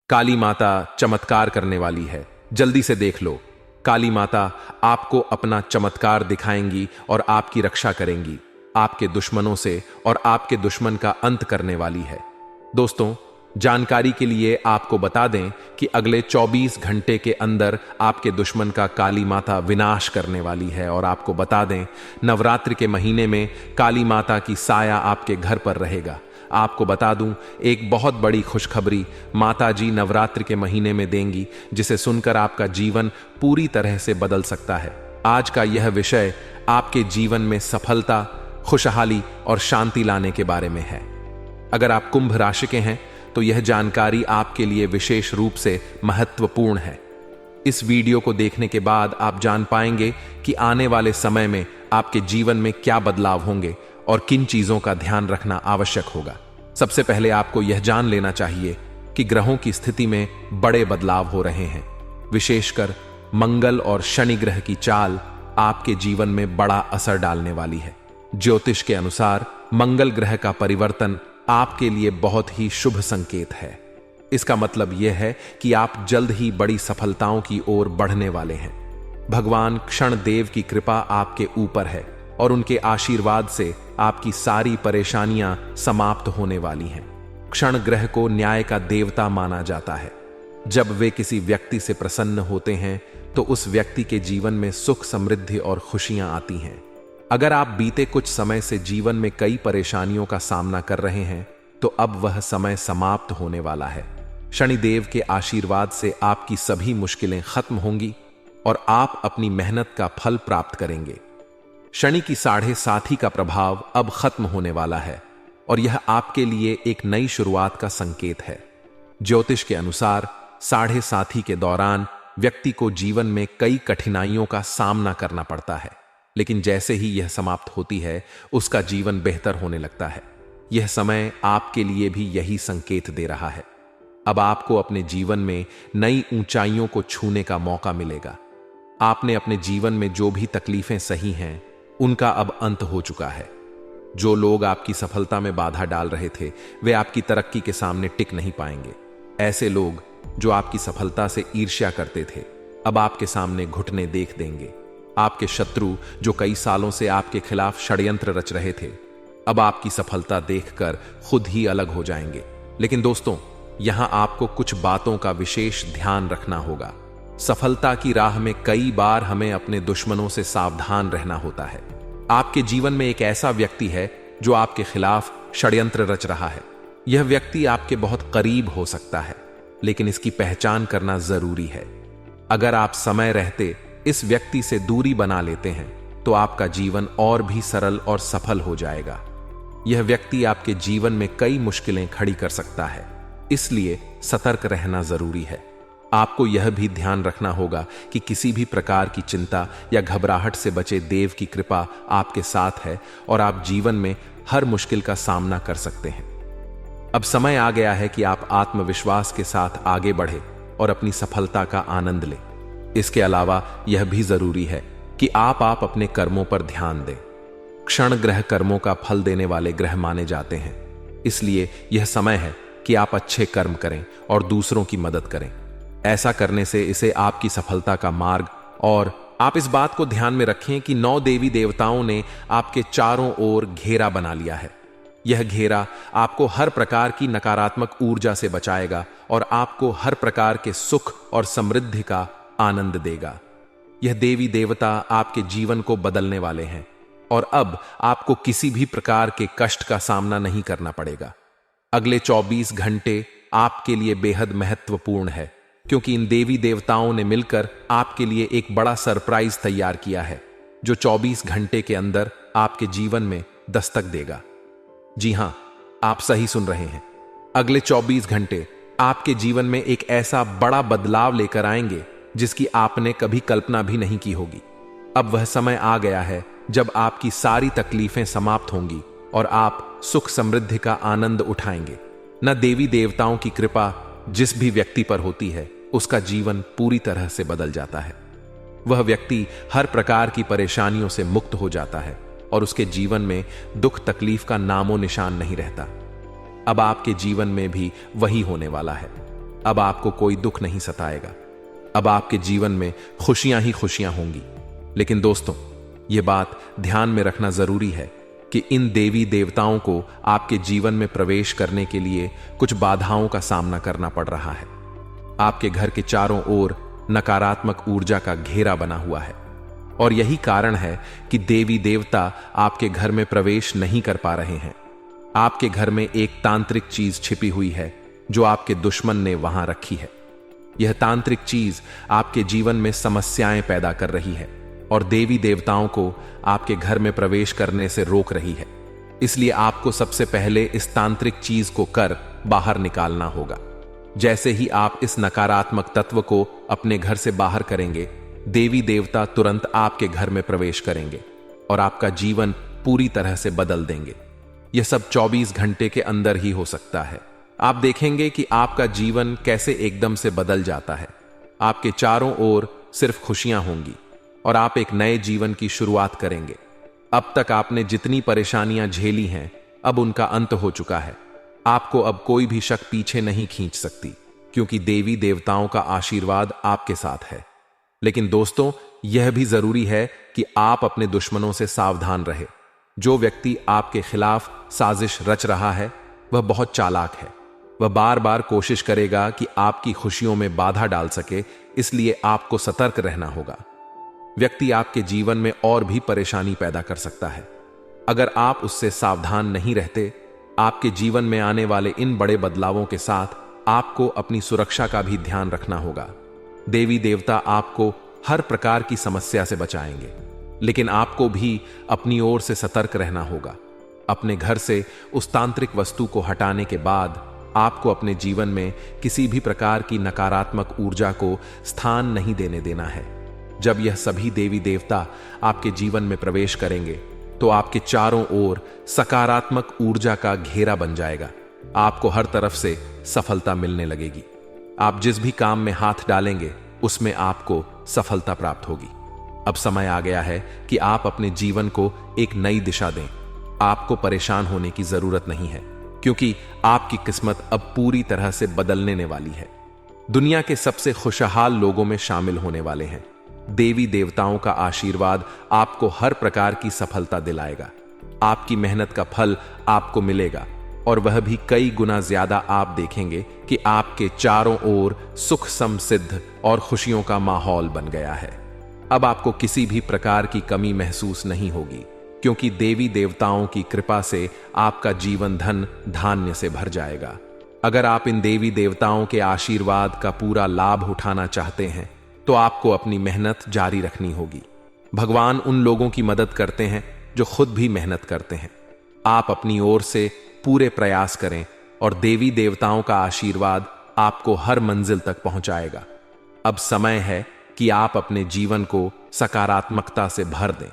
काली माता चमत्कार करने वाली है, जल्दी से देख लो। काली माता आपको अपना चमत्कार दिखाएंगी और आपकी रक्षा करेंगी, आपके दुश्मनों से, और आपके दुश्मन का अंत करने वाली है। दोस्तों, जानकारी के लिए आपको बता दें कि अगले 24 घंटे के अंदर आपके दुश्मन का काली माता विनाश करने वाली है। और आपको बता दें, नवरात्रि के महीने में काली माता की साया आपके घर पर रहेगा। आपको बता दूं, एक बहुत बड़ी खुशखबरी माता जी नवरात्रि के महीने में देंगी, जिसे सुनकर आपका जीवन पूरी तरह से बदल सकता है। आज का यह विषय आपके जीवन में सफलता, खुशहाली और शांति लाने के बारे में है। अगर आप कुंभ राशि के हैं तो यह जानकारी आपके लिए विशेष रूप से महत्वपूर्ण है। इस वीडियो को देखने के बाद आप जान पाएंगे कि आने वाले समय में आपके जीवन में क्या बदलाव होंगे और किन चीजों का ध्यान रखना आवश्यक होगा। सबसे पहले आपको यह जान लेना चाहिए कि ग्रहों की स्थिति में बड़े बदलाव हो रहे हैं। विशेषकर मंगल और शनि ग्रह की चाल आपके जीवन में बड़ा असर डालने वाली है। ज्योतिष के अनुसार मंगल ग्रह का परिवर्तन आपके लिए बहुत ही शुभ संकेत है। इसका मतलब यह है कि आप जल्द ही बड़ी सफलताओं की ओर बढ़ने वाले हैं। भगवान क्षण देव की कृपा आपके ऊपर है और उनके आशीर्वाद से आपकी सारी परेशानियां समाप्त होने वाली हैं। क्षण ग्रह को न्याय का देवता माना जाता है। जब वे किसी व्यक्ति से प्रसन्न होते हैं तो उस व्यक्ति के जीवन में सुख, समृद्धि और खुशियां आती हैं। अगर आप बीते कुछ समय से जीवन में कई परेशानियों का सामना कर रहे हैं तो अब वह समय समाप्त होने वाला है। शनिदेव के आशीर्वाद से आपकी सभी मुश्किलें खत्म होंगी और आप अपनी मेहनत का फल प्राप्त करेंगे। शनि की 7.5 का प्रभाव अब खत्म होने वाला है और यह आपके लिए एक नई शुरुआत का संकेत है। ज्योतिष के अनुसार 7.5 के दौरान व्यक्ति को जीवन में कई कठिनाइयों का सामना करना पड़ता है, लेकिन जैसे ही यह समाप्त होती है उसका जीवन बेहतर होने लगता है। यह समय आपके लिए भी यही संकेत दे रहा है। अब आपको अपने जीवन में नई ऊंचाइयों को छूने का मौका मिलेगा। आपने अपने जीवन में जो भी तकलीफें सही हैं उनका अब अंत हो चुका है। जो लोग आपकी सफलता में बाधा डाल रहे थे वे आपकी तरक्की के सामने टिक नहीं पाएंगे। ऐसे लोग जो आपकी सफलता से ईर्ष्या करते थे अब आपके सामने घुटने देख देंगे। आपके शत्रु जो कई सालों से आपके खिलाफ षड्यंत्र रच रहे थे अब आपकी सफलता देखकर खुद ही अलग हो जाएंगे। लेकिन दोस्तों, यहां आपको कुछ बातों का विशेष ध्यान रखना होगा। सफलता की राह में कई बार हमें अपने दुश्मनों से सावधान रहना होता है। आपके जीवन में एक ऐसा व्यक्ति है जो आपके खिलाफ षड्यंत्र रच रहा है। यह व्यक्ति आपके बहुत करीब हो सकता है, लेकिन इसकी पहचान करना जरूरी है। अगर आप समय रहते इस व्यक्ति से दूरी बना लेते हैं तो आपका जीवन और भी सरल और सफल हो जाएगा। यह व्यक्ति आपके जीवन में कई मुश्किलें खड़ी कर सकता है, इसलिए सतर्क रहना जरूरी है। आपको यह भी ध्यान रखना होगा कि किसी भी प्रकार की चिंता या घबराहट से बचे। देव की कृपा आपके साथ है और आप जीवन में हर मुश्किल का सामना कर सकते हैं। अब समय आ गया है कि आप आत्मविश्वास के साथ आगे बढ़े और अपनी सफलता का आनंद लें। इसके अलावा यह भी जरूरी है कि आप अपने कर्मों पर ध्यान दें। क्षण ग्रह कर्मों का फल देने वाले ग्रह माने जाते हैं, इसलिए यह समय है कि आप अच्छे कर्म करें और दूसरों की मदद करें। ऐसा करने से इसे आपकी सफलता का मार्ग। और आप इस बात को ध्यान में रखें कि 9 देवी देवताओं ने आपके चारों ओर घेरा बना लिया है। यह घेरा आपको हर प्रकार की नकारात्मक ऊर्जा से बचाएगा और आपको हर प्रकार के सुख और समृद्धि का आनंद देगा। यह देवी देवता आपके जीवन को बदलने वाले हैं और अब आपको किसी भी प्रकार के कष्ट का सामना नहीं करना पड़ेगा। अगले 24 घंटे आपके लिए बेहद महत्वपूर्ण है, क्योंकि इन देवी देवताओं ने मिलकर आपके लिए एक बड़ा सरप्राइज तैयार किया है जो 24 घंटे के अंदर आपके जीवन में दस्तक देगा। जी हां, आप सही सुन रहे हैं। अगले 24 घंटे आपके जीवन में एक ऐसा बड़ा बदलाव लेकर आएंगे जिसकी आपने कभी कल्पना भी नहीं की होगी। अब वह समय आ गया है जब आपकी सारी तकलीफें समाप्त होंगी और आप सुख समृद्धि का आनंद उठाएंगे। न देवी देवताओं की कृपा जिस भी व्यक्ति पर होती है उसका जीवन पूरी तरह से बदल जाता है। वह व्यक्ति हर प्रकार की परेशानियों से मुक्त हो जाता है और उसके जीवन में दुख तकलीफ का नामो निशान नहीं रहता। अब आपके जीवन में भी वही होने वाला है। अब आपको कोई दुख नहीं सताएगा। अब आपके जीवन में खुशियां ही खुशियां होंगी। लेकिन दोस्तों, यह बात ध्यान में रखना जरूरी है कि इन देवी देवताओं को आपके जीवन में प्रवेश करने के लिए कुछ बाधाओं का सामना करना पड़ रहा है। आपके घर के चारों ओर नकारात्मक ऊर्जा का घेरा बना हुआ है और यही कारण है कि देवी देवता आपके घर में प्रवेश नहीं कर पा रहे हैं। आपके घर में एक तांत्रिक चीज छिपी हुई है जो आपके दुश्मन ने वहां रखी है। यह तांत्रिक चीज आपके जीवन में समस्याएं पैदा कर रही है और देवी देवताओं को आपके घर में प्रवेश करने से रोक रही है। इसलिए आपको सबसे पहले इस तांत्रिक चीज को कर बाहर निकालना होगा। जैसे ही आप इस नकारात्मक तत्व को अपने घर से बाहर करेंगे, देवी देवता तुरंत आपके घर में प्रवेश करेंगे और आपका जीवन पूरी तरह से बदल देंगे। यह सब 24 घंटे के अंदर ही हो सकता है। आप देखेंगे कि आपका जीवन कैसे एकदम से बदल जाता है। आपके चारों ओर सिर्फ खुशियां होंगी और आप एक नए जीवन की शुरुआत करेंगे। अब तक आपने जितनी परेशानियां झेली हैं, अब उनका अंत हो चुका है। आपको अब कोई भी शक पीछे नहीं खींच सकती, क्योंकि देवी देवताओं का आशीर्वाद आपके साथ है। लेकिन दोस्तों, यह भी जरूरी है कि आप अपने दुश्मनों से सावधान रहे। जो व्यक्ति आपके खिलाफ साजिश रच रहा है, वह बहुत चालाक है। वह बार बार कोशिश करेगा कि आपकी खुशियों में बाधा डाल सके, इसलिए आपको सतर्क रहना होगा। व्यक्ति आपके जीवन में और भी परेशानी पैदा कर सकता है। अगर आप उससे सावधान नहीं रहते, आपके जीवन में आने वाले इन बड़े बदलावों के साथ आपको अपनी सुरक्षा का भी ध्यान रखना होगा। देवी देवता आपको हर प्रकार की समस्या से बचाएंगे, लेकिन आपको भी अपनी ओर से सतर्क रहना होगा। अपने घर से उस तांत्रिक वस्तु को हटाने के बाद आपको अपने जीवन में किसी भी प्रकार की नकारात्मक ऊर्जा को स्थान नहीं देने देना है। जब यह सभी देवी देवता आपके जीवन में प्रवेश करेंगे, तो आपके चारों ओर सकारात्मक ऊर्जा का घेरा बन जाएगा। आपको हर तरफ से सफलता मिलने लगेगी। आप जिस भी काम में हाथ डालेंगे, उसमें आपको सफलता प्राप्त होगी। अब समय आ गया है कि आप अपने जीवन को एक नई दिशा दें। आपको परेशान होने की जरूरत नहीं है, क्योंकि आपकी किस्मत अब पूरी तरह से बदलने वाली है। दुनिया के सबसे खुशहाल लोगों में शामिल होने वाले हैं। देवी देवताओं का आशीर्वाद आपको हर प्रकार की सफलता दिलाएगा। आपकी मेहनत का फल आपको मिलेगा और वह भी कई गुना ज्यादा। आप देखेंगे कि आपके चारों ओर सुख समृद्धि और खुशियों का माहौल बन गया है। अब आपको किसी भी प्रकार की कमी महसूस नहीं होगी, क्योंकि देवी देवताओं की कृपा से आपका जीवन धन धान्य से भर जाएगा। अगर आप इन देवी देवताओं के आशीर्वाद का पूरा लाभ उठाना चाहते हैं, तो आपको अपनी मेहनत जारी रखनी होगी। भगवान उन लोगों की मदद करते हैं जो खुद भी मेहनत करते हैं। आप अपनी ओर से पूरे प्रयास करें और देवी देवताओं का आशीर्वाद आपको हर मंजिल तक पहुंचाएगा। अब समय है कि आप अपने जीवन को सकारात्मकता से भर दें।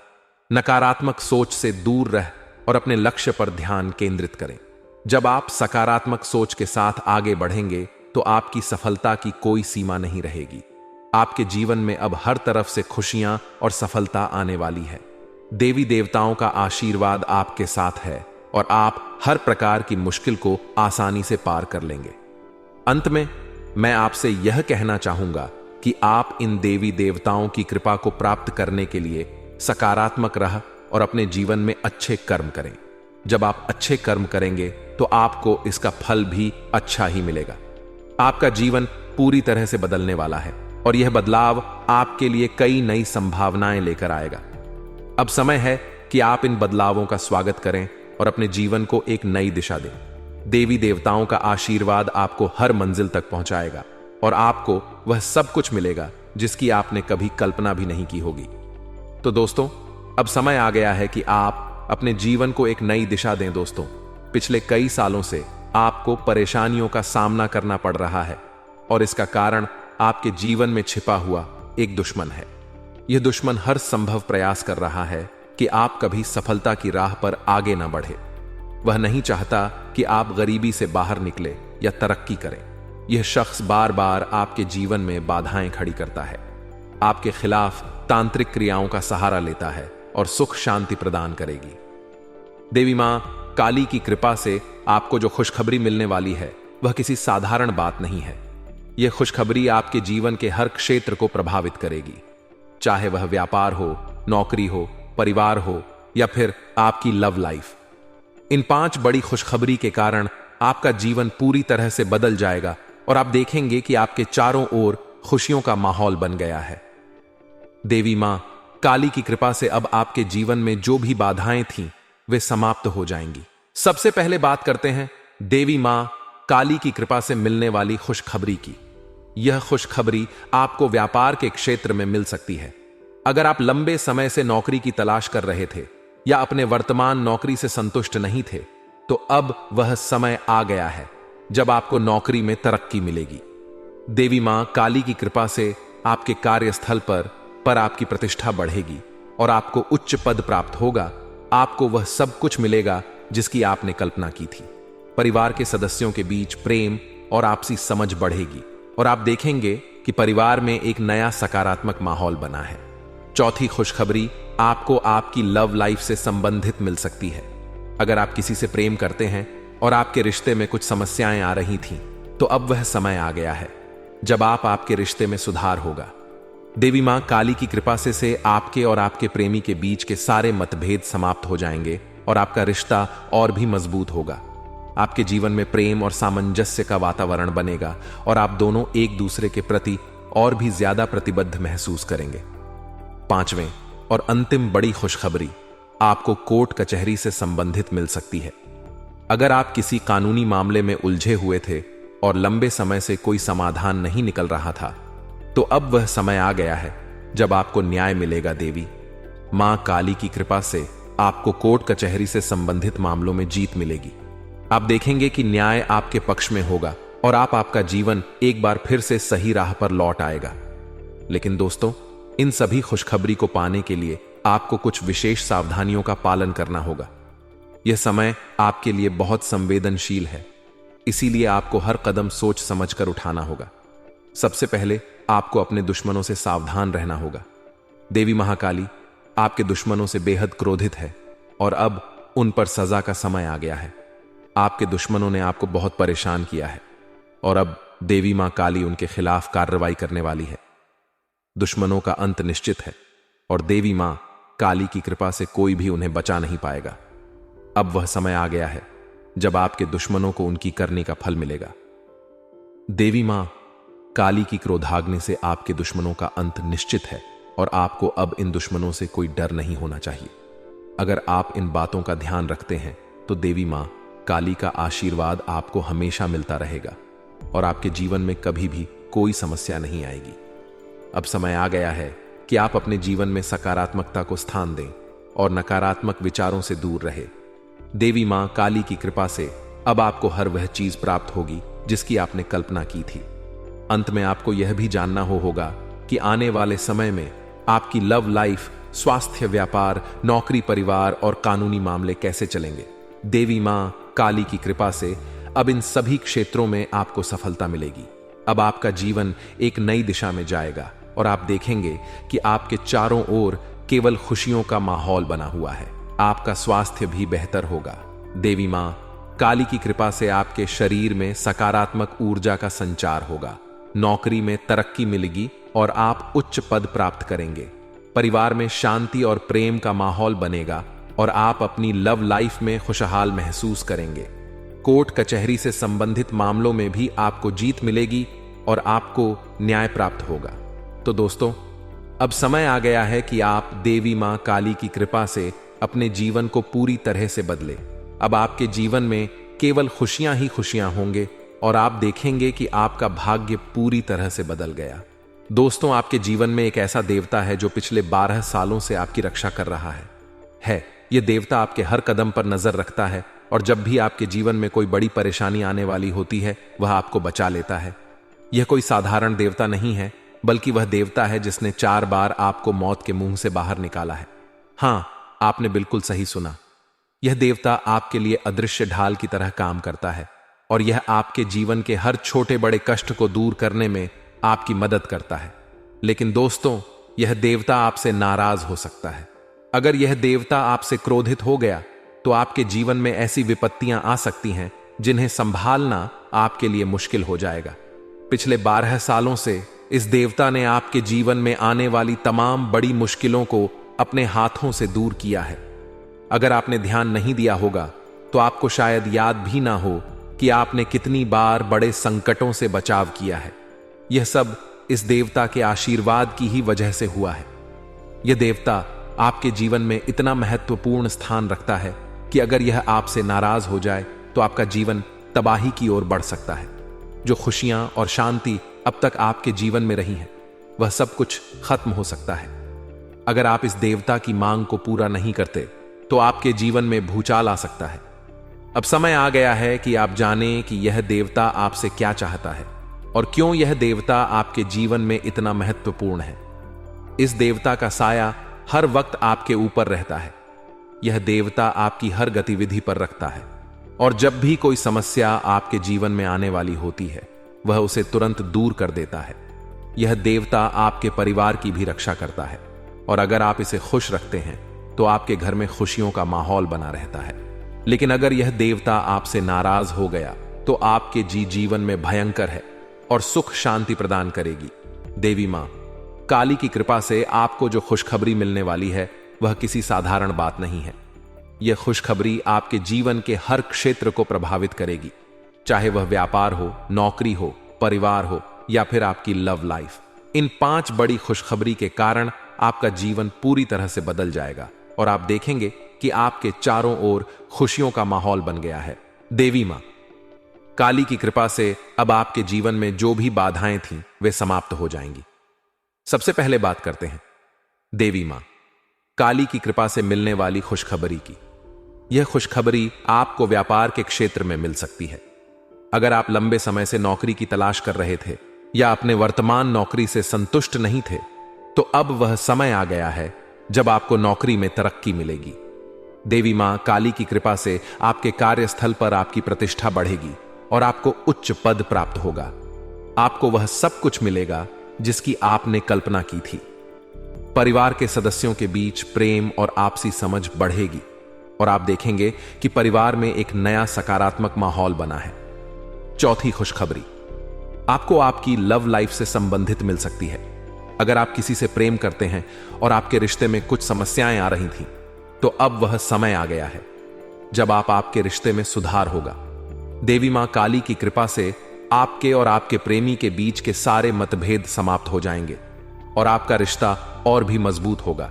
नकारात्मक सोच से दूर रह और अपने लक्ष्य पर ध्यान केंद्रित करें। जब आप सकारात्मक सोच के साथ आगे बढ़ेंगे, तो आपकी सफलता की कोई सीमा नहीं रहेगी। आपके जीवन में अब हर तरफ से खुशियां और सफलता आने वाली है। देवी देवताओं का आशीर्वाद आपके साथ है और आप हर प्रकार की मुश्किल को आसानी से पार कर लेंगे। अंत में मैं आपसे यह कहना चाहूंगा कि आप इन देवी देवताओं की कृपा को प्राप्त करने के लिए सकारात्मक रह और अपने जीवन में अच्छे कर्म करें। जब आप अच्छे कर्म करेंगे, तो आपको इसका फल भी अच्छा ही मिलेगा। आपका जीवन पूरी तरह से बदलने वाला है और यह बदलाव आपके लिए कई नई संभावनाएं लेकर आएगा। अब समय है कि आप इन बदलावों का स्वागत करें और अपने जीवन को एक नई दिशा दें। देवी देवताओं का आशीर्वाद आपको हर मंजिल तक पहुंचाएगा और आपको वह सब कुछ मिलेगा जिसकी आपने कभी कल्पना भी नहीं की होगी। तो दोस्तों, अब समय आ गया है कि आप अपने जीवन को एक नई दिशा दें। दोस्तों, पिछले कई सालों से आपको परेशानियों का सामना करना पड़ रहा है और इसका कारण आपके जीवन में छिपा हुआ एक दुश्मन है। यह दुश्मन हर संभव प्रयास कर रहा है कि आप कभी सफलता की राह पर आगे ना बढ़े। वह नहीं चाहता कि आप गरीबी से बाहर निकले या तरक्की करें। यह शख्स बार बार आपके जीवन में बाधाएं खड़ी करता है, आपके खिलाफ तांत्रिक क्रियाओं का सहारा लेता है और सुख शांति प्रदान करेगी। देवी मां काली की कृपा से आपको जो खुशखबरी मिलने वाली है, वह किसी साधारण बात नहीं है। यह खुशखबरी आपके जीवन के हर क्षेत्र को प्रभावित करेगी, चाहे वह व्यापार हो, नौकरी हो, परिवार हो या फिर आपकी लव लाइफ। इन 5 बड़ी खुशखबरी के कारण आपका जीवन पूरी तरह से बदल जाएगा और आप देखेंगे कि आपके चारों ओर खुशियों का माहौल बन गया है। देवी मां काली की कृपा से अब आपके जीवन में जो भी बाधाएं थीं वे समाप्त हो जाएंगी। सबसे पहले बात करते हैं देवी मां काली की कृपा से मिलने वाली खुशखबरी की। यह खुशखबरी आपको व्यापार के क्षेत्र में मिल सकती है। अगर आप लंबे समय से नौकरी की तलाश कर रहे थे या अपने वर्तमान नौकरी से संतुष्ट नहीं थे, तो अब वह समय आ गया है जब आपको नौकरी में तरक्की मिलेगी। देवी मां काली की कृपा से आपके कार्यस्थल पर आपकी प्रतिष्ठा बढ़ेगी और आपको उच्च पद प्राप्त होगा। आपको वह सब कुछ मिलेगा जिसकी आपने कल्पना की थी। परिवार के सदस्यों के बीच प्रेम और आपसी समझ बढ़ेगी और आप देखेंगे कि परिवार में एक नया सकारात्मक माहौल बना है। चौथी खुशखबरी आपको आपकी लव लाइफ से संबंधित मिल सकती है। अगर आप किसी से प्रेम करते हैं और आपके रिश्ते में कुछ समस्याएं आ रही थीं, तो अब वह समय आ गया है जब आपके रिश्ते में सुधार होगा। देवी मां काली की कृपा से आपके और आपके प्रेमी के बीच के सारे मतभेद समाप्त हो जाएंगे और आपका रिश्ता और भी मजबूत होगा। आपके जीवन में प्रेम और सामंजस्य का वातावरण बनेगा और आप दोनों एक दूसरे के प्रति और भी ज्यादा प्रतिबद्ध महसूस करेंगे। 5वें और अंतिम बड़ी खुशखबरी आपको कोर्ट कचहरी से संबंधित मिल सकती है। अगर आप किसी कानूनी मामले में उलझे हुए थे और लंबे समय से कोई समाधान नहीं निकल रहा था, तो अब वह समय आ गया है जब आपको न्याय मिलेगा। देवी मां काली की कृपा से आपको कोर्ट कचहरी से संबंधित मामलों में जीत मिलेगी। आप देखेंगे कि न्याय आपके पक्ष में होगा और आपका जीवन एक बार फिर से सही राह पर लौट आएगा। लेकिन दोस्तों, इन सभी खुशखबरी को पाने के लिए आपको कुछ विशेष सावधानियों का पालन करना होगा। यह समय आपके लिए बहुत संवेदनशील है, इसीलिए आपको हर कदम सोच समझकर उठाना होगा। सबसे पहले आपको अपने दुश्मनों से सावधान रहना होगा। देवी महाकाली आपके दुश्मनों से बेहद क्रोधित है और अब उन पर सजा का समय आ गया है। आपके दुश्मनों ने आपको बहुत परेशान किया है और अब देवी मां काली उनके खिलाफ कार्रवाई करने वाली है। दुश्मनों का अंत निश्चित है और देवी मां काली की कृपा से कोई भी उन्हें बचा नहीं पाएगा। अब वह समय आ गया है जब आपके दुश्मनों को उनकी करनी का फल मिलेगा। देवी मां काली की क्रोधाग्नि से आपके दुश्मनों का अंत निश्चित है और आपको अब इन दुश्मनों से कोई डर नहीं होना चाहिए। अगर आप इन बातों का ध्यान रखते हैं तो देवी मां काली का आशीर्वाद आपको हमेशा मिलता रहेगा और आपके जीवन में कभी भी कोई समस्या नहीं आएगी। अब समय आ गया है कि आप अपने जीवन में सकारात्मकता को स्थान दें और नकारात्मक विचारों से दूर रहे। देवी मां काली की कृपा से अब आपको हर वह चीज प्राप्त होगी जिसकी आपने कल्पना की थी। अंत में आपको यह भी जानना होगा कि आने वाले समय में आपकी लव लाइफ, स्वास्थ्य, व्यापार, नौकरी, परिवार और कानूनी मामले कैसे चलेंगे। देवी मां काली की कृपा से अब इन सभी क्षेत्रों में आपको सफलता मिलेगी। अब आपका जीवन एक नई दिशा में जाएगा और आप देखेंगे कि आपके चारों ओर केवल खुशियों का माहौल बना हुआ है। आपका स्वास्थ्य भी बेहतर होगा। देवी मां काली की कृपा से आपके शरीर में सकारात्मक ऊर्जा का संचार होगा। नौकरी में तरक्की मिलेगी और आप उच्च पद प्राप्त करेंगे। परिवार में शांति और प्रेम का माहौल बनेगा और आप अपनी लव लाइफ में खुशहाल महसूस करेंगे। कोर्ट कचहरी से संबंधित मामलों में भी आपको जीत मिलेगी और आपको न्याय प्राप्त होगा। तो दोस्तों, अब समय आ गया है कि आप देवी मां काली की कृपा से अपने जीवन को पूरी तरह से बदले। अब आपके जीवन में केवल खुशियां ही खुशियां होंगे और आप देखेंगे कि आपका भाग्य पूरी तरह से बदल गया। दोस्तों, आपके जीवन में एक ऐसा देवता है जो पिछले 12 सालों से आपकी रक्षा कर रहा है। यह देवता आपके हर कदम पर नजर रखता है और जब भी आपके जीवन में कोई बड़ी परेशानी आने वाली होती है, वह आपको बचा लेता है। यह कोई साधारण देवता नहीं है, बल्कि वह देवता है जिसने 4 बार आपको मौत के मुंह से बाहर निकाला है। हां, आपने बिल्कुल सही सुना। यह देवता आपके लिए अदृश्य ढाल की तरह काम करता है और यह आपके जीवन के हर छोटे बड़े कष्ट को दूर करने में आपकी मदद करता है। लेकिन दोस्तों, यह देवता आपसे नाराज हो सकता है। अगर यह देवता आपसे क्रोधित हो गया तो आपके जीवन में ऐसी विपत्तियां आ सकती हैं जिन्हें संभालना आपके लिए मुश्किल हो जाएगा। पिछले 12 सालों से इस देवता ने आपके जीवन में आने वाली तमाम बड़ी मुश्किलों को अपने हाथों से दूर किया है। अगर आपने ध्यान नहीं दिया होगा तो आपको शायद याद भी ना हो कि आपने कितनी बार बड़े संकटों से बचाव किया है। यह सब इस देवता के आशीर्वाद की ही वजह से हुआ है। यह देवता आपके जीवन में इतना महत्वपूर्ण स्थान रखता है कि अगर यह आपसे नाराज हो जाए तो आपका जीवन तबाही की ओर बढ़ सकता है। जो खुशियां और शांति अब तक आपके जीवन में रही हैं, वह सब कुछ खत्म हो सकता है। अगर आप इस देवता की मांग को पूरा नहीं करते तो आपके जीवन में भूचाल आ सकता है। अब समय आ गया है कि आप जानें कि यह देवता आपसे क्या चाहता है और क्यों यह देवता आपके जीवन में इतना महत्वपूर्ण है। इस देवता का साया हर वक्त आपके ऊपर रहता है। यह देवता आपकी हर गतिविधि पर रखता है और जब भी कोई समस्या आपके जीवन में आने वाली होती है, वह उसे तुरंत दूर कर देता है। यह देवता आपके परिवार की भी रक्षा करता है और अगर आप इसे खुश रखते हैं तो आपके घर में खुशियों का माहौल बना रहता है। लेकिन अगर यह देवता आपसे नाराज हो गया तो आपके जीवन में भयंकर है और सुख शांति प्रदान करेगी। देवी मां काली की कृपा से आपको जो खुशखबरी मिलने वाली है वह किसी साधारण बात नहीं है। यह खुशखबरी आपके जीवन के हर क्षेत्र को प्रभावित करेगी, चाहे वह व्यापार हो, नौकरी हो, परिवार हो या फिर आपकी लव लाइफ। इन 5 बड़ी खुशखबरी के कारण आपका जीवन पूरी तरह से बदल जाएगा और आप देखेंगे कि आपके चारों ओर खुशियों का माहौल बन गया है। देवी मां काली की कृपा से अब आपके जीवन में जो भी बाधाएं थीं वे समाप्त हो जाएंगी। सबसे पहले बात करते हैं देवी मां काली की कृपा से मिलने वाली खुशखबरी की। यह खुशखबरी आपको व्यापार के क्षेत्र में मिल सकती है। अगर आप लंबे समय से नौकरी की तलाश कर रहे थे या अपने वर्तमान नौकरी से संतुष्ट नहीं थे, तो अब वह समय आ गया है जब आपको नौकरी में तरक्की मिलेगी। देवी मां काली की कृपा से आपके कार्यस्थल पर आपकी प्रतिष्ठा बढ़ेगी और आपको उच्च पद प्राप्त होगा। आपको वह सब कुछ मिलेगा जिसकी आपने कल्पना की थी। परिवार के सदस्यों के बीच प्रेम और आपसी समझ बढ़ेगी और आप देखेंगे कि परिवार में एक नया सकारात्मक माहौल बना है। चौथी खुशखबरी आपको आपकी लव लाइफ से संबंधित मिल सकती है। अगर आप किसी से प्रेम करते हैं और आपके रिश्ते में कुछ समस्याएं आ रही थीं, तो अब वह समय आ गया है जब आपके रिश्ते में सुधार होगा। देवी मां काली की कृपा से आपके और आपके प्रेमी के बीच के सारे मतभेद समाप्त हो जाएंगे और आपका रिश्ता और भी मजबूत होगा।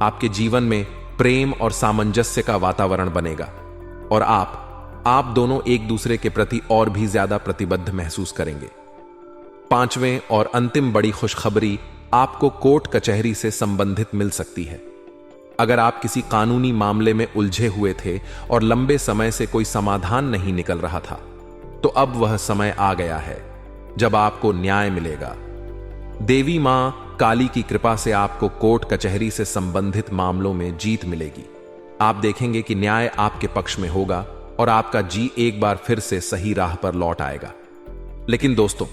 आपके जीवन में प्रेम और सामंजस्य का वातावरण बनेगा और आप दोनों एक दूसरे के प्रति और भी ज्यादा प्रतिबद्ध महसूस करेंगे। 5वें और अंतिम बड़ी खुशखबरी आपको कोर्ट कचहरी से संबंधित मिल सकती है। अगर आप किसी कानूनी मामले में उलझे हुए थे और लंबे समय से कोई समाधान नहीं निकल रहा था, तो अब वह समय आ गया है जब आपको न्याय मिलेगा। देवी मां काली की कृपा से आपको कोर्ट कचहरी से संबंधित मामलों में जीत मिलेगी। आप देखेंगे कि न्याय आपके पक्ष में होगा और आपका एक बार फिर से सही राह पर लौट आएगा। लेकिन दोस्तों,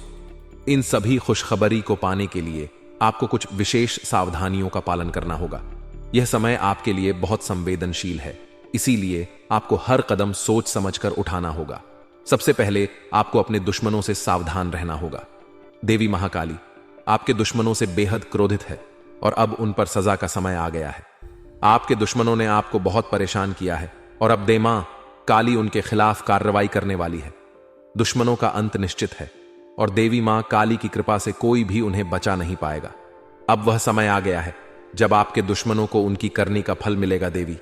इन सभी खुशखबरी को पाने के लिए आपको कुछ विशेष सावधानियों का पालन करना होगा। यह समय आपके लिए बहुत संवेदनशील है, इसीलिए आपको हर कदम सोच समझकर उठाना होगा। सबसे पहले आपको अपने दुश्मनों से सावधान रहना होगा। देवी महाकाली आपके दुश्मनों से बेहद क्रोधित है और अब उन पर सजा का समय आ गया है। आपके दुश्मनों ने आपको बहुत परेशान किया है और अब देवी मां काली उनके खिलाफ कार्रवाई करने वाली है। दुश्मनों का अंत निश्चित है और देवी मां काली की कृपा से कोई भी उन्हें बचा नहीं पाएगा। अब वह समय आ गया है जब आपके दुश्मनों को उनकी करनी का फल मिलेगा। देवी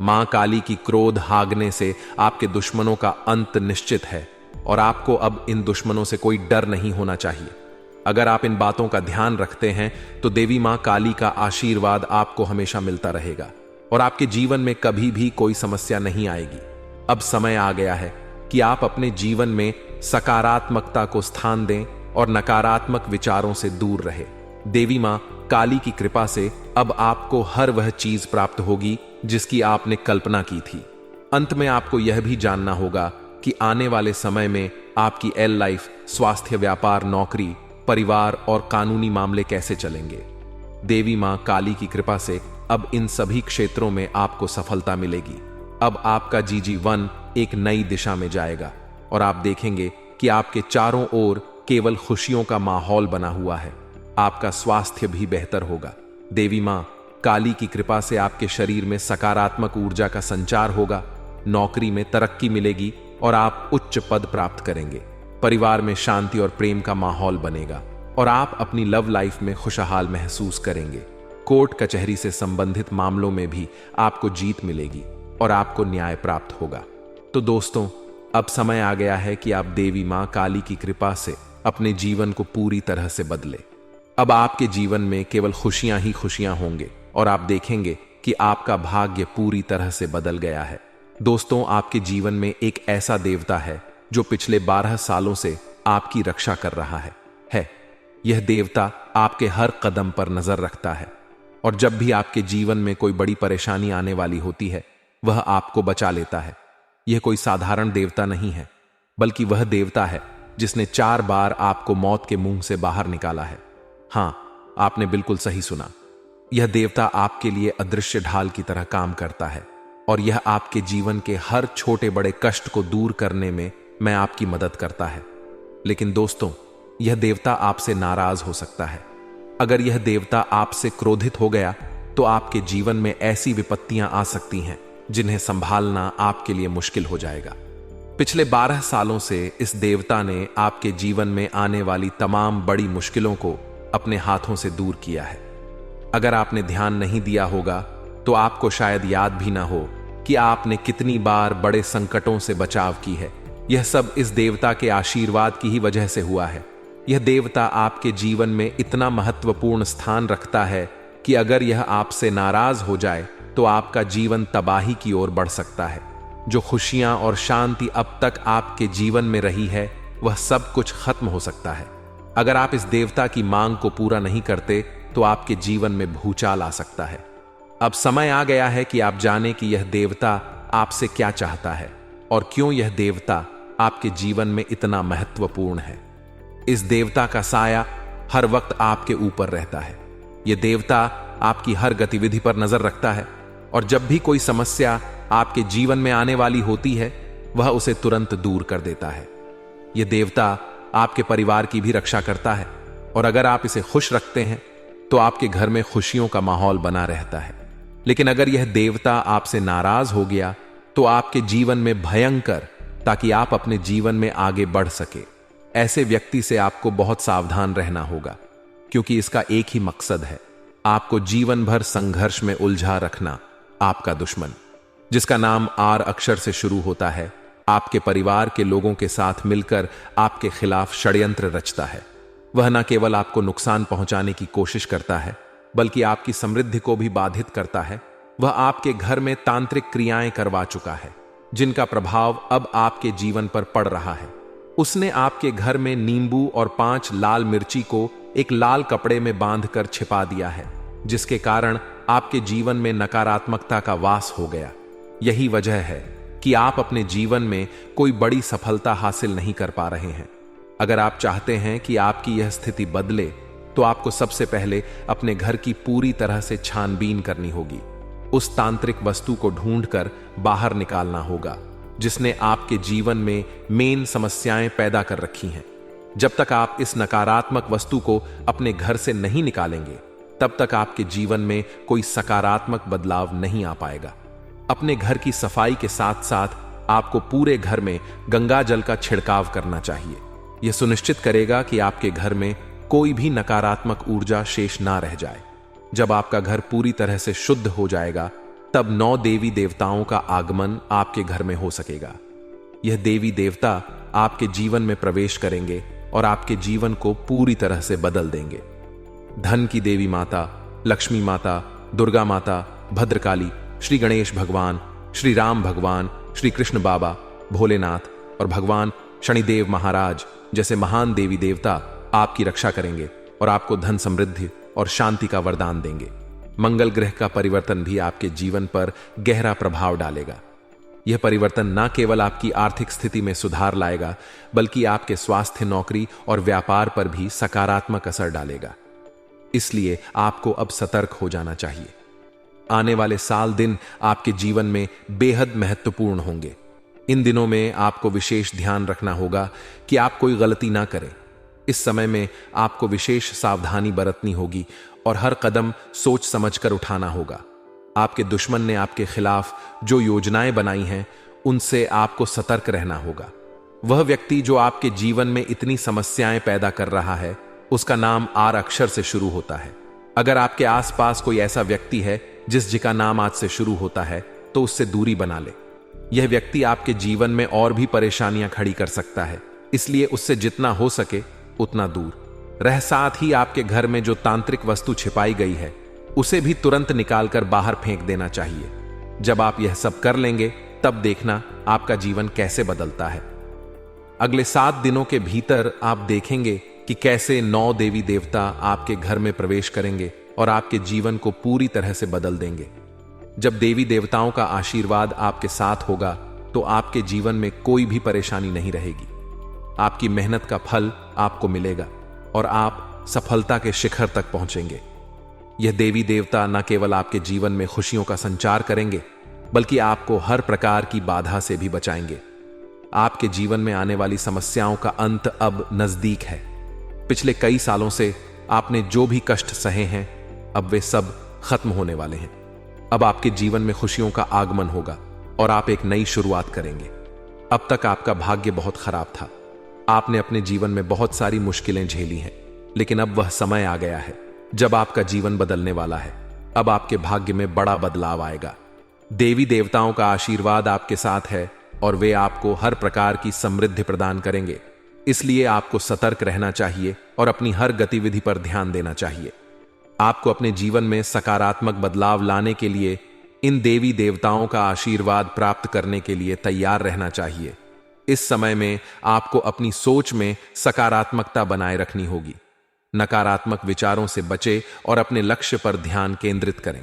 मां काली की क्रोध हागने से आपके दुश्मनों का अंत निश्चित है और आपको अब इन दुश्मनों से कोई डर नहीं होना चाहिए। अगर आप इन बातों का ध्यान रखते हैं तो देवी मां काली का आशीर्वाद आपको हमेशा मिलता रहेगा और आपके जीवन में कभी भी कोई समस्या नहीं आएगी। अब समय आ गया है कि आप अपने जीवन में सकारात्मकता को स्थान दें और नकारात्मक विचारों से दूर रहे। देवी मां काली की कृपा से अब आपको हर वह चीज प्राप्त होगी जिसकी आपने कल्पना की थी। अंत में आपको यह भी जानना होगा कि आने वाले समय में आपकी लाइफ, स्वास्थ्य, व्यापार, नौकरी, परिवार और कानूनी मामले कैसे चलेंगे। देवी मां काली की कृपा से अब इन सभी क्षेत्रों में आपको सफलता मिलेगी। अब आपका जीवन एक नई दिशा में जाएगा और आप देखेंगे कि आपके चारों ओर केवल खुशियों का माहौल बना हुआ है। आपका स्वास्थ्य भी बेहतर होगा। देवी मां काली की कृपा से आपके शरीर में सकारात्मक ऊर्जा का संचार होगा। नौकरी में तरक्की मिलेगी और आप उच्च पद प्राप्त करेंगे। परिवार में शांति और प्रेम का माहौल बनेगा और आप अपनी लव लाइफ में खुशहाल महसूस करेंगे। कोर्ट कचहरी से संबंधित मामलों में भी आपको जीत मिलेगी और आपको न्याय प्राप्त होगा। तो दोस्तों, अब समय आ गया है कि आप देवी मां काली की कृपा से अपने जीवन को पूरी तरह से बदले। अब आपके जीवन में केवल खुशियां ही खुशियां होंगे और आप देखेंगे कि आपका भाग्य पूरी तरह से बदल गया है। दोस्तों, आपके जीवन में एक ऐसा देवता है जो पिछले 12 सालों से आपकी रक्षा कर रहा है। यह देवता आपके हर कदम पर नजर रखता है और जब भी आपके जीवन में कोई बड़ी परेशानी आने वाली होती है, वह आपको बचा लेता है। यह कोई साधारण देवता नहीं है, बल्कि वह देवता है जिसने 4 बार आपको मौत के मुंह से बाहर निकाला है। हां, आपने बिल्कुल सही सुना। यह देवता आपके लिए अदृश्य ढाल की तरह काम करता है और यह आपके जीवन के हर छोटे बड़े कष्ट को दूर करने में आपकी मदद करता है। लेकिन दोस्तों, यह देवता आपसे नाराज हो सकता है। अगर यह देवता आपसे क्रोधित हो गया तो आपके जीवन में ऐसी विपत्तियां आ सकती हैं जिन्हें संभालना आपके लिए मुश्किल हो जाएगा। पिछले 12 सालों से इस देवता ने आपके जीवन में आने वाली तमाम बड़ी मुश्किलों को अपने हाथों से दूर किया है। अगर आपने ध्यान नहीं दिया होगा तो आपको शायद याद भी ना हो कि आपने कितनी बार बड़े संकटों से बचाव की है। यह सब इस देवता के आशीर्वाद की ही वजह से हुआ है। यह देवता आपके जीवन में इतना महत्वपूर्ण स्थान रखता है कि अगर यह आपसे नाराज हो जाए तो आपका जीवन तबाही की ओर बढ़ सकता है। जो खुशियां और शांति अब तक आपके जीवन में रही है, वह सब कुछ खत्म हो सकता है। अगर आप इस देवता की मांग को पूरा नहीं करते तो आपके जीवन में भूचाल आ सकता है। अब समय आ गया है कि आप जानें कि यह देवता आपसे क्या चाहता है और क्यों यह देवता आपके जीवन में इतना महत्वपूर्ण है। इस देवता का साया हर वक्त आपके ऊपर रहता है। यह देवता आपकी हर गतिविधि पर नजर रखता है और जब भी कोई समस्या आपके जीवन में आने वाली होती है, वह उसे तुरंत दूर कर देता है। यह देवता आपके परिवार की भी रक्षा करता है और अगर आप इसे खुश रखते हैं तो आपके घर में खुशियों का माहौल बना रहता है। लेकिन अगर यह देवता आपसे नाराज हो गया तो आपके जीवन में भयंकर, ताकि आप अपने जीवन में आगे बढ़ सके, ऐसे व्यक्ति से आपको बहुत सावधान रहना होगा, क्योंकि इसका एक ही मकसद है, आपको जीवन भर संघर्ष में उलझा रखना। आपका दुश्मन, जिसका नाम आर अक्षर से शुरू होता है, आपके परिवार के लोगों के साथ मिलकर आपके खिलाफ षड्यंत्र रचता है। वह न केवल आपको नुकसान पहुंचाने की कोशिश करता है, बल्कि आपकी समृद्धि को भी बाधित करता है। वह आपके घर में तांत्रिक क्रियाएं करवा चुका है, जिनका प्रभाव अब आपके जीवन पर पड़ रहा है। उसने आपके घर में नींबू और 5 लाल मिर्ची को एक लाल कपड़े में बांधकर छिपा दिया है, जिसके कारण आपके जीवन में नकारात्मकता का वास हो गया। यही वजह है कि आप अपने जीवन में कोई बड़ी सफलता हासिल नहीं कर पा रहे हैं। अगर आप चाहते हैं कि आपकी यह स्थिति बदले, तो आपको सबसे पहले अपने घर की पूरी तरह से छानबीन करनी होगी। उस तांत्रिक वस्तु को ढूंढकर बाहर निकालना होगा जिसने आपके जीवन में मेन समस्याएं पैदा कर रखी हैं। जब तक आप इस नकारात्मक वस्तु को अपने घर से नहीं निकालेंगे, तब तक आपके जीवन में कोई सकारात्मक बदलाव नहीं आ पाएगा। अपने घर की सफाई के साथ साथ आपको पूरे घर में गंगा जल का छिड़काव करना चाहिए। यह सुनिश्चित करेगा कि आपके घर में कोई भी नकारात्मक ऊर्जा शेष ना रह जाए। जब आपका घर पूरी तरह से शुद्ध हो जाएगा, तब 9 देवी देवताओं का आगमन आपके घर में हो सकेगा। यह देवी देवता आपके जीवन में प्रवेश करेंगे और आपके जीवन को पूरी तरह से बदल देंगे। धन की देवी माता, लक्ष्मी माता, दुर्गा माता, भद्रकाली, श्री गणेश भगवान, श्री राम भगवान, श्री कृष्ण बाबा, भोलेनाथ और भगवान शनिदेव महाराज जैसे महान देवी देवता आपकी रक्षा करेंगे और आपको धन, समृद्धि और शांति का वरदान देंगे। मंगल ग्रह का परिवर्तन भी आपके जीवन पर गहरा प्रभाव डालेगा। यह परिवर्तन न केवल आपकी आर्थिक स्थिति में सुधार लाएगा, बल्कि आपके स्वास्थ्य, नौकरी और व्यापार पर भी सकारात्मक असर डालेगा। इसलिए आपको अब सतर्क हो जाना चाहिए। आने वाले साल दिन आपके जीवन में बेहद महत्वपूर्ण होंगे। इन दिनों में आपको विशेष ध्यान रखना होगा कि आप कोई गलती ना करें। इस समय में आपको विशेष सावधानी बरतनी होगी और हर कदम सोच समझकर उठाना होगा। आपके दुश्मन ने आपके खिलाफ जो योजनाएं बनाई हैं, उनसे आपको सतर्क रहना होगा। वह व्यक्ति जो आपके जीवन में इतनी समस्याएं पैदा कर रहा है, उसका नाम आर अक्षर से शुरू होता है। अगर आपके आसपास कोई ऐसा व्यक्ति है जिसका नाम आज से शुरू होता है, तो उससे दूरी बना ले। यह व्यक्ति आपके जीवन में और भी परेशानियां खड़ी कर सकता है, इसलिए उससे जितना हो सके उतना दूर रह। साथ ही आपके घर में जो तांत्रिक वस्तु छिपाई गई है, उसे भी तुरंत निकालकर बाहर फेंक देना चाहिए। जब आप यह सब कर लेंगे, तब देखना आपका जीवन कैसे बदलता है। अगले 7 दिनों के भीतर आप देखेंगे कि कैसे 9 देवी देवता आपके घर में प्रवेश करेंगे और आपके जीवन को पूरी तरह से बदल देंगे। जब देवी देवताओं का आशीर्वाद आपके साथ होगा, तो आपके जीवन में कोई भी परेशानी नहीं रहेगी। आपकी मेहनत का फल आपको मिलेगा और आप सफलता के शिखर तक पहुंचेंगे। यह देवी देवता न केवल आपके जीवन में खुशियों का संचार करेंगे, बल्कि आपको हर प्रकार की बाधा से भी बचाएंगे। आपके जीवन में आने वाली समस्याओं का अंत अब नजदीक है। पिछले कई सालों से आपने जो भी कष्ट सहे हैं, अब वे सब खत्म होने वाले हैं। अब आपके जीवन में खुशियों का आगमन होगा और आप एक नई शुरुआत करेंगे। अब तक आपका भाग्य बहुत खराब था। आपने अपने जीवन में बहुत सारी मुश्किलें झेली हैं, लेकिन अब वह समय आ गया है जब आपका जीवन बदलने वाला है। अब आपके भाग्य में बड़ा बदलाव आएगा। देवी देवताओं का आशीर्वाद आपके साथ है और वे आपको हर प्रकार की समृद्धि प्रदान करेंगे। इसलिए आपको सतर्क रहना चाहिए और अपनी हर गतिविधि पर ध्यान देना चाहिए। आपको अपने जीवन में सकारात्मक बदलाव लाने के लिए इन देवी देवताओं का आशीर्वाद प्राप्त करने के लिए तैयार रहना चाहिए। इस समय में आपको अपनी सोच में सकारात्मकता बनाए रखनी होगी। नकारात्मक विचारों से बचें और अपने लक्ष्य पर ध्यान केंद्रित करें।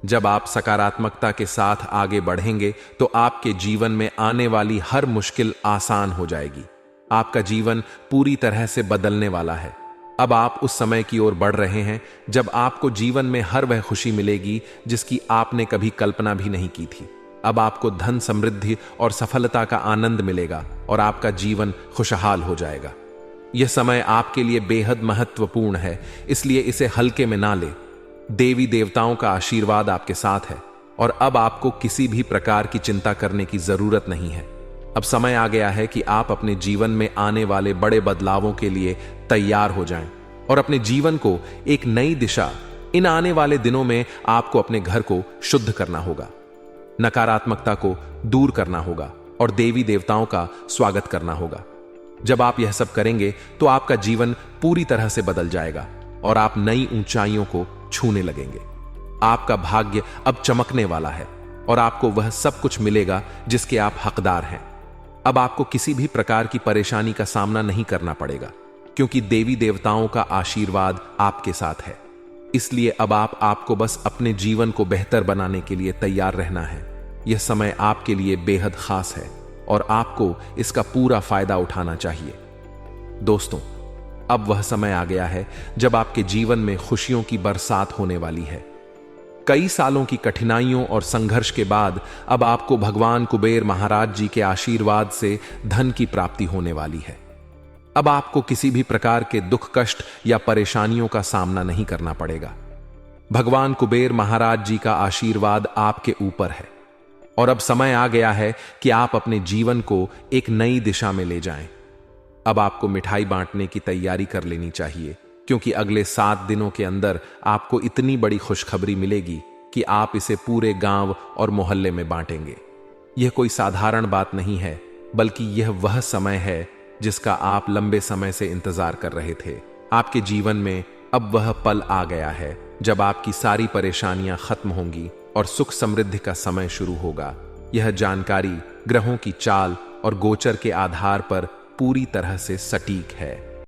जब आप सकारात्मकता के साथ आगे बढ़ेंगे, तो आपके जीवन में आने वाली हर मुश्किल आसान हो जाएगी। आपका जीवन पूरी तरह से बदलने वाला है। अब आप उस समय की ओर बढ़ रहे हैं जब आपको जीवन में हर वह खुशी मिलेगी जिसकी आपने कभी कल्पना भी नहीं की थी। अब आपको धन, समृद्धि और सफलता का आनंद मिलेगा और आपका जीवन खुशहाल हो जाएगा। यह समय आपके लिए बेहद महत्वपूर्ण है, इसलिए इसे हल्के में ना ले। देवी देवताओं का आशीर्वाद आपके साथ है और अब आपको किसी भी प्रकार की चिंता करने की जरूरत नहीं है। अब समय आ गया है कि आप अपने जीवन में आने वाले बड़े बदलावों के लिए तैयार हो जाएं और अपने जीवन को एक नई दिशा। इन आने वाले दिनों में आपको अपने घर को शुद्ध करना होगा, नकारात्मकता को दूर करना होगा और देवी देवताओं का स्वागत करना होगा। जब आप यह सब करेंगे, तो आपका जीवन पूरी तरह से बदल जाएगा और आप नई ऊंचाइयों को छूने लगेंगे। आपका भाग्य अब चमकने वाला है और आपको वह सब कुछ मिलेगा जिसके आप हकदार हैं। अब आपको किसी भी प्रकार की परेशानी का सामना नहीं करना पड़ेगा, क्योंकि देवी देवताओं का आशीर्वाद आपके साथ है। इसलिए अब आपको बस अपने जीवन को बेहतर बनाने के लिए तैयार रहना है। यह समय आपके लिए बेहद खास है और आपको इसका पूरा फायदा उठाना चाहिए। दोस्तों, अब वह समय आ गया है जब आपके जीवन में खुशियों की बरसात होने वाली है। कई सालों की कठिनाइयों और संघर्ष के बाद अब आपको भगवान कुबेर महाराज जी के आशीर्वाद से धन की प्राप्ति होने वाली है। अब आपको किसी भी प्रकार के दुख, कष्ट या परेशानियों का सामना नहीं करना पड़ेगा। भगवान कुबेर महाराज जी का आशीर्वाद आपके ऊपर है और अब समय आ गया है कि आप अपने जीवन को एक नई दिशा में ले जाएं। अब आपको मिठाई बांटने की तैयारी कर लेनी चाहिए, क्योंकि अगले 7 दिनों के अंदर आपको इतनी बड़ी खुशखबरी मिलेगी कि आप इसे पूरे गांव और मोहल्ले में बांटेंगे। यह कोई साधारण बात नहीं है, बल्कि यह वह समय है जिसका आप लंबे समय से इंतजार कर रहे थे। आपके जीवन में अब वह पल आ गया है जब आपकी सारी परेशानियां खत्म होंगी और सुख समृद्धि का समय शुरू होगा। यह जानकारी ग्रहों की चाल और गोचर के आधार पर पूरी तरह से सटीक है।